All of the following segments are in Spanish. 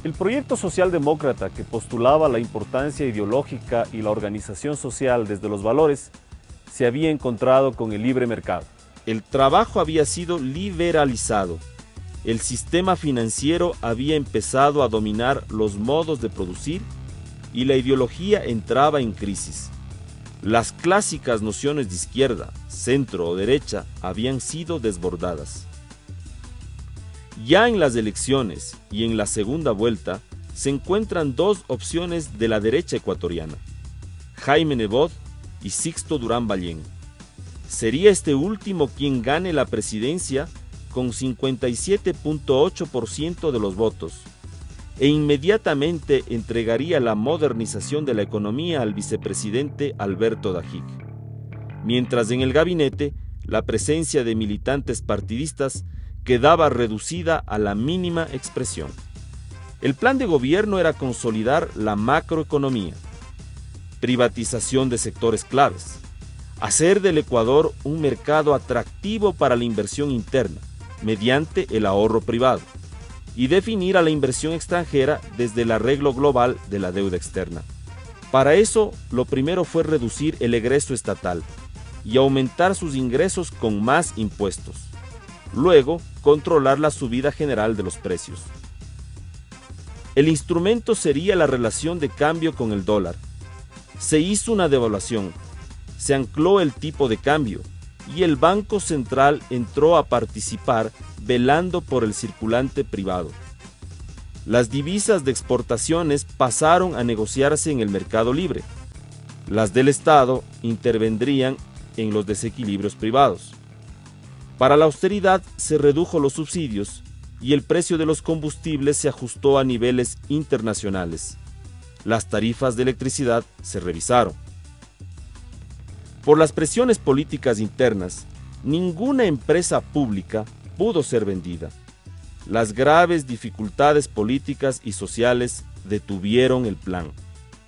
El proyecto socialdemócrata, que postulaba la importancia ideológica y la organización social desde los valores, se había encontrado con el libre mercado. El trabajo había sido liberalizado. El sistema financiero había empezado a dominar los modos de producir y la ideología entraba en crisis. Las clásicas nociones de izquierda, centro o derecha habían sido desbordadas. Ya en las elecciones y en la segunda vuelta se encuentran dos opciones de la derecha ecuatoriana: Jaime Nebot y Sixto Durán Ballén. Sería este último quien gane la presidencia con 57.8% de los votos e inmediatamente entregaría la modernización de la economía al vicepresidente Alberto Dajic. Mientras en el gabinete la presencia de militantes partidistas quedaba reducida a la mínima expresión. El plan de gobierno era consolidar la macroeconomía, privatización de sectores claves, hacer del Ecuador un mercado atractivo para la inversión interna mediante el ahorro privado y definir a la inversión extranjera desde el arreglo global de la deuda externa. Para eso, lo primero fue reducir el egreso estatal y aumentar sus ingresos con más impuestos. Luego, controlar la subida general de los precios. El instrumento sería la relación de cambio con el dólar. Se hizo una devaluación, se ancló el tipo de cambio y el Banco Central entró a participar velando por el circulante privado. Las divisas de exportaciones pasaron a negociarse en el mercado libre. Las del Estado intervendrían en los desequilibrios privados. Para la austeridad se redujo los subsidios y el precio de los combustibles se ajustó a niveles internacionales. Las tarifas de electricidad se revisaron. Por las presiones políticas internas, ninguna empresa pública pudo ser vendida. Las graves dificultades políticas y sociales detuvieron el plan.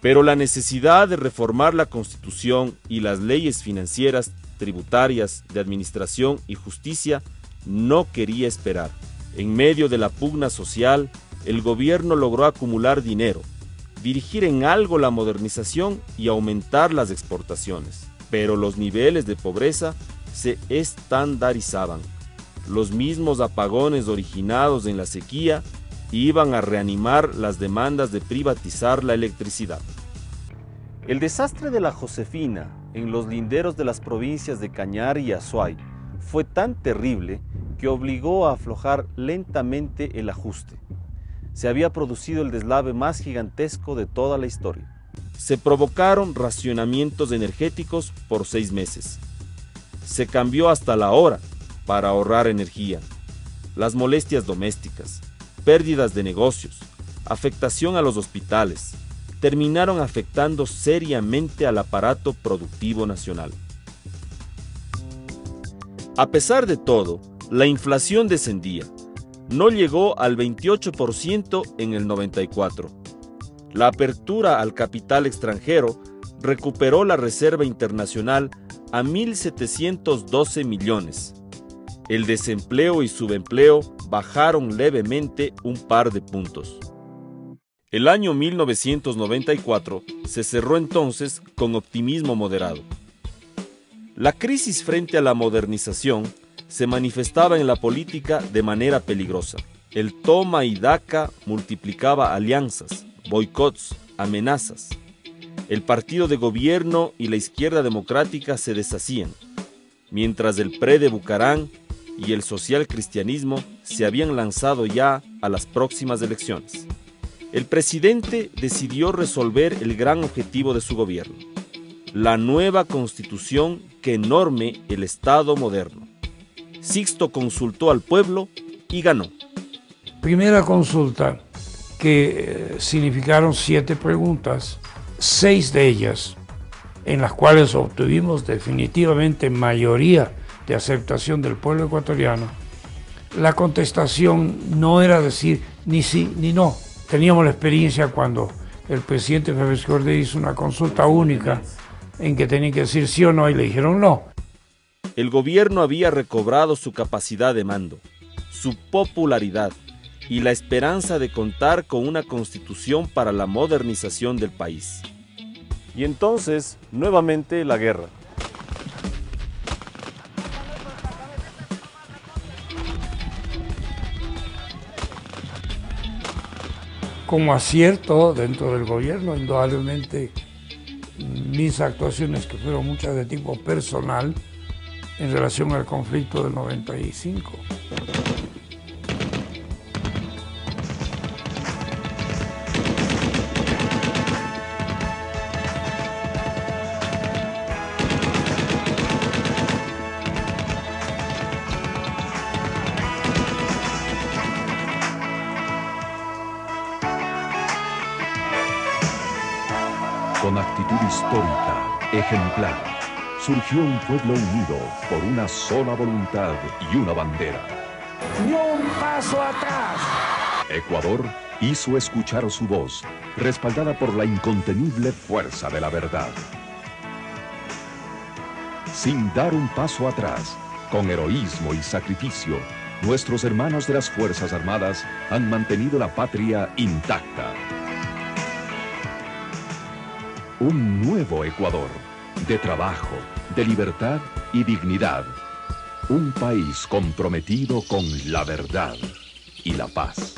Pero la necesidad de reformar la Constitución y las leyes financieras, tributarias, de administración y justicia no quería esperar. En medio de la pugna social, el gobierno logró acumular dinero, dirigir en algo la modernización y aumentar las exportaciones. Pero los niveles de pobreza se estandarizaban. Los mismos apagones originados en la sequía iban a reanimar las demandas de privatizar la electricidad. El desastre de la Josefina en los linderos de las provincias de Cañar y Azuay fue tan terrible que obligó a aflojar lentamente el ajuste. Se había producido el deslave más gigantesco de toda la historia. Se provocaron racionamientos energéticos por 6 meses. Se cambió hasta la hora para ahorrar energía. Las molestias domésticas, pérdidas de negocios, afectación a los hospitales, terminaron afectando seriamente al aparato productivo nacional. A pesar de todo, la inflación descendía. No llegó al 28% en el 94. La apertura al capital extranjero recuperó la reserva internacional a 1.712 millones. El desempleo y subempleo bajaron levemente un par de puntos. El año 1994 se cerró entonces con optimismo moderado. La crisis frente a la modernización se manifestaba en la política de manera peligrosa. El toma y daca multiplicaba alianzas, boicots, amenazas. El partido de gobierno y la izquierda democrática se deshacían, mientras el PRE de Bucarán y el social cristianismo se habían lanzado ya a las próximas elecciones. El presidente decidió resolver el gran objetivo de su gobierno: la nueva constitución que norme el Estado moderno. Sixto consultó al pueblo y ganó. Primera consulta, que significaron 7 preguntas, 6 de ellas en las cuales obtuvimos definitivamente mayoría de aceptación del pueblo ecuatoriano. La contestación no era decir ni sí ni no. Teníamos la experiencia cuando el presidente Félix Cordero hizo una consulta única en que tenían que decir sí o no y le dijeron no. El gobierno había recobrado su capacidad de mando, su popularidad y la esperanza de contar con una constitución para la modernización del país. Y entonces, nuevamente la guerra. Como acierto dentro del gobierno, indudablemente mis actuaciones, que fueron muchas de tipo personal, en relación al conflicto del 95. Con actitud histórica, ejemplar, surgió un pueblo unido por una sola voluntad y una bandera. ¡Ni un paso atrás! Ecuador hizo escuchar su voz, respaldada por la incontenible fuerza de la verdad. Sin dar un paso atrás, con heroísmo y sacrificio, nuestros hermanos de las Fuerzas Armadas han mantenido la patria intacta. Un nuevo Ecuador, de trabajo, de libertad y dignidad. Un país comprometido con la verdad y la paz.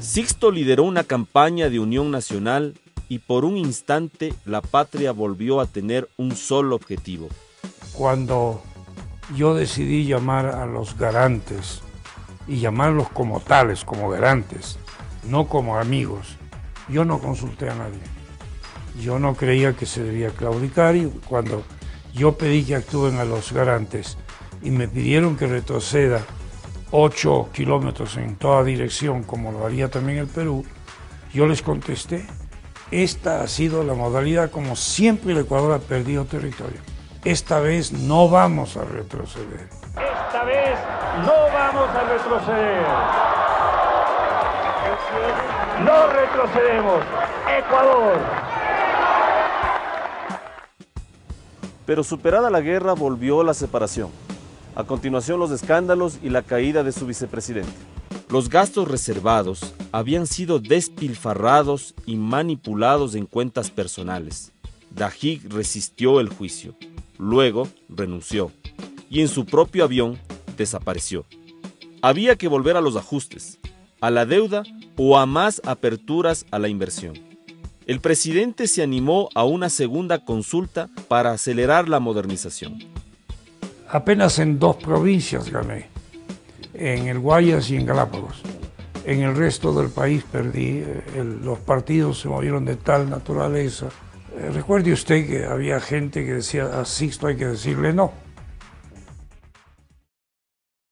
Sixto lideró una campaña de unión nacional y por un instante la patria volvió a tener un solo objetivo. Cuando yo decidí llamar a los garantes y llamarlos como tales, como garantes, no como amigos, yo no consulté a nadie. Yo no creía que se debía claudicar y cuando yo pedí que actúen a los garantes y me pidieron que retroceda 8 kilómetros en toda dirección, como lo haría también el Perú, yo les contesté, esta ha sido la modalidad como siempre el Ecuador ha perdido territorio. Esta vez no vamos a retroceder. Esta vez no vamos a retroceder. No retrocedemos. Ecuador. Pero superada la guerra volvió la separación. A continuación los escándalos y la caída de su vicepresidente. Los gastos reservados habían sido despilfarrados y manipulados en cuentas personales. Dajik resistió el juicio, luego renunció y en su propio avión desapareció. Había que volver a los ajustes, a la deuda o a más aperturas a la inversión. El presidente se animó a una segunda consulta para acelerar la modernización. Apenas en 2 provincias gané, en el Guayas y en Galápagos. En el resto del país perdí, los partidos se movieron de tal naturaleza. Recuerde usted que había gente que decía, a Sixto hay que decirle no.